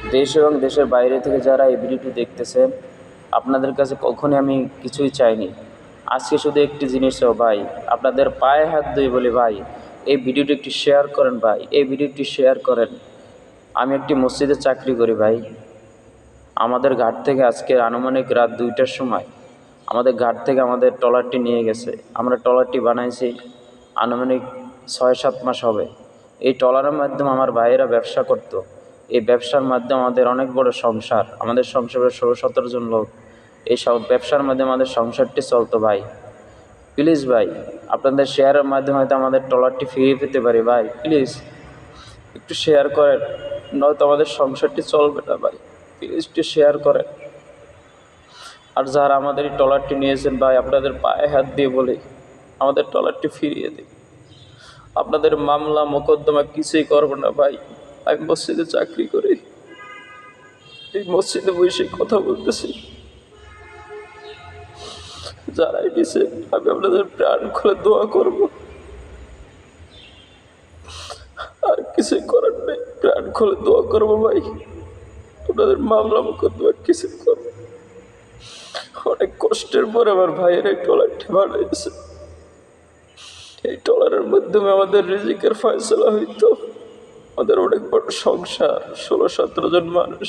দেশ এবং দেশের বাইরে থেকে যারা এই ভিডিওটি দেখতেছেন, আপনাদের কাছে কখনই আমি কিছুই চাইনি। আজকে শুধু একটি জিনিস চাও ভাই, আপনাদের পায়ে হাত ধুই বলি ভাই, এই ভিডিওটি একটু শেয়ার করেন ভাই, এই ভিডিওটি শেয়ার করেন। আমি একটি মসজিদে চাকরি করি ভাই। আমাদের ঘাট থেকে আজকে আনুমানিক রাত 2টার সময় আমাদের ঘাট থেকে আমাদের ট্রলারটি নিয়ে গেছে। আমরা ট্রলারটি বানাইছি আনুমানিক 6-7 মাস হবে। এই ট্রলারের মাধ্যমে আমার ভাইয়েরা ব্যবসা করত। এই ব্যবসার মাধ্যমে আমাদের অনেক বড় সংসার, আমাদের সংসারে 16-17 জন লোক। এই সব ব্যবসার মাধ্যমে আমাদের সংসারটি চলতো ভাই। প্লিজ ভাই, আপনাদের শেয়ারের মাধ্যমে হয়তো আমাদের ট্রলারটি ফিরিয়ে পেতে পারি ভাই। প্লিজ একটু শেয়ার করেন, নয়তো আমাদের সংসারটি চলবে না ভাই। প্লিজ একটু শেয়ার করেন। আর যারা আমাদের এই ট্রলারটি নিয়েছেন ভাই, আপনাদের পায়ে হাত দিয়ে বলি আমাদের ট্রলারটি ফিরিয়ে দিন। আপনাদের মামলা মোকদ্দমা কিছুই করবো না ভাই। আমি মসজিদে চাকরি করি, এই মসজিদে বসে কথা বলতেছি। যারাই দিছে আমি আপনাদের প্রাণ খুলে দোয়া করব, আর কিছুই করার নেই। প্রাণ খুলে দোয়া করবো ভাই, আপনাদের মামলা মোকদ্দমা কিছু করবো। অনেক কষ্টের পর আমার ভাইয়ের এই ট্রলারটি বানাইছে। এই ট্রলারের মাধ্যমে আমাদের রিজিকের ফয়সালা হইতো। আমাদের অনেক বড় সংসার, 16-17 জন মানুষ।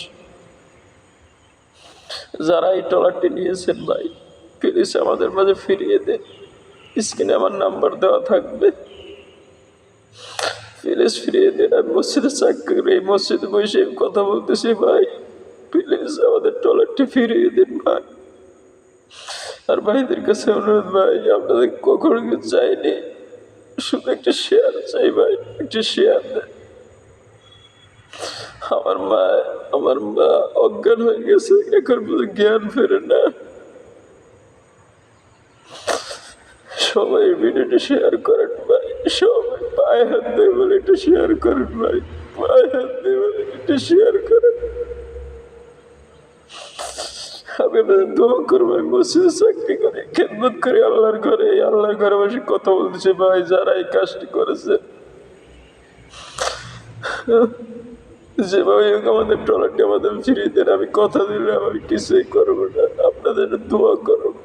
যারা এই ট্রলারটি নিয়েছেন ভাই, প্লিজ আমাদের মাঝে ফিরিয়ে দেন। স্ক্রিনে আমার নাম্বার দেওয়া থাকবে, প্লিজ ফিরিয়ে দেন। আমি মসজিদে চাকরি করি, এই মসজিদে বসে কথা বলতেছি ভাই। প্লিজ আমাদের ট্রলারটি ফিরিয়ে দিন ভাই। আর ভাইদের কাছে অনুরোধ ভাই, আপনাদের কখনো কিছু চাইনি, শুধু একটা শেয়ার চাই ভাই, একটা শেয়ার দেন। আমার মা অজ্ঞান হয়ে গেছে, এখন জ্ঞান ফেরে না। সবাই ভিডিওটি শেয়ার করেন ভাই, সবাই পায়ে হাত দিয়ে বলে একটু শেয়ার করেন ভাই, পায়ে হাত দিয়ে বলে একটু শেয়ার করেন। আমি আপনাদের দোয়া করবো। আমি মসজিদে চাকরি করি, খেদমত করি আল্লাহর ঘরে। আল্লাহর ঘরে বসে কথা বলতেছে ভাই, যারা এই কাজটি করেছে যেভাবে হোক আমাদের ট্রলারটি আমাদের ফিরিয়ে দেন। আমি কথা দিলে আমার কিছুই করবো না, আপনাদের দোয়া করবো।